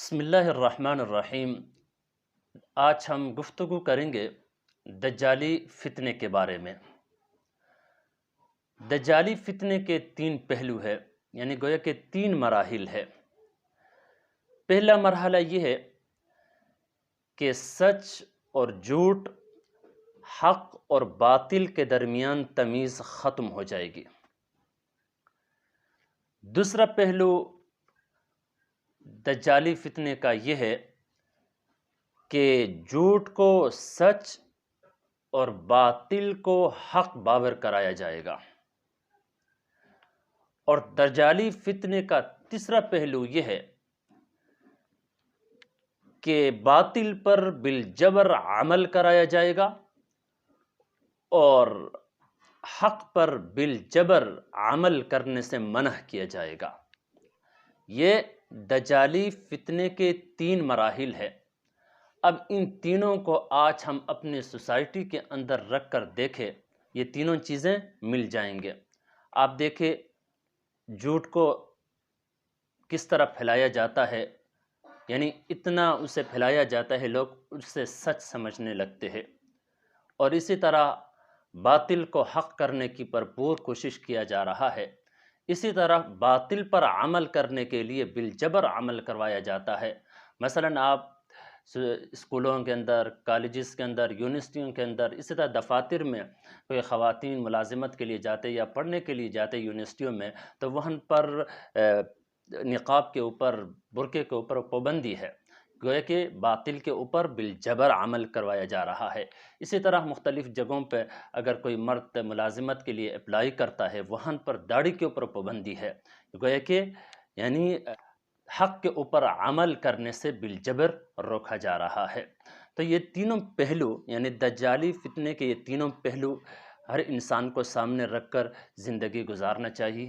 بسم اللہ الرحمن الرحیم۔ آج ہم گفتگو کریں گے دجالی فتنے کے بارے میں۔ دجالی فتنے کے تین پہلو ہے، یعنی گویا کہ تین مراحل ہے۔ پہلا مرحلہ یہ ہے کہ سچ اور جھوٹ، حق اور باطل کے درمیان تمیز ختم ہو جائے گی۔ دوسرا پہلو دجالی فتنے کا یہ ہے کہ جھوٹ کو سچ اور باطل کو حق باور کرایا جائے گا۔ اور دجالی فتنے کا تیسرا پہلو یہ ہے کہ باطل پر بالجبر عمل کرایا جائے گا اور حق پر بالجبر عمل کرنے سے منع کیا جائے گا۔ یہ دجالی فتنے کے تین مراحل ہے۔ اب ان تینوں کو آج ہم اپنے سوسائٹی کے اندر رکھ کر دیکھیں، یہ تینوں چیزیں مل جائیں گے۔ آپ دیکھیں جھوٹ کو کس طرح پھیلایا جاتا ہے، یعنی اتنا اسے پھیلایا جاتا ہے لوگ اسے سچ سمجھنے لگتے ہیں، اور اسی طرح باطل کو حق کرنے کی بھرپور کوشش کیا جا رہا ہے۔ اسی طرح باطل پر عمل کرنے کے لیے بالجبر عمل کروایا جاتا ہے۔ مثلاً آپ اسکولوں کے اندر، کالجز کے اندر، یونیورسٹیوں کے اندر، اسی طرح دفاتر میں کوئی خواتین ملازمت کے لیے جاتے یا پڑھنے کے لیے جاتے یونیورسٹیوں میں، تو وہاں پر نقاب کے اوپر، برقعے کے اوپر پابندی ہے، گویا کہ باطل کے اوپر بالجبر عمل کروایا جا رہا ہے۔ اسی طرح مختلف جگہوں پہ اگر کوئی مرد ملازمت کے لیے اپلائی کرتا ہے، وہاں پر داڑھی کے اوپر پابندی ہے، گویا کہ یعنی حق کے اوپر عمل کرنے سے بالجبر روکا جا رہا ہے۔ تو یہ تینوں پہلو، یعنی دجالی فتنے کے یہ تینوں پہلو ہر انسان کو سامنے رکھ کر زندگی گزارنا چاہیے۔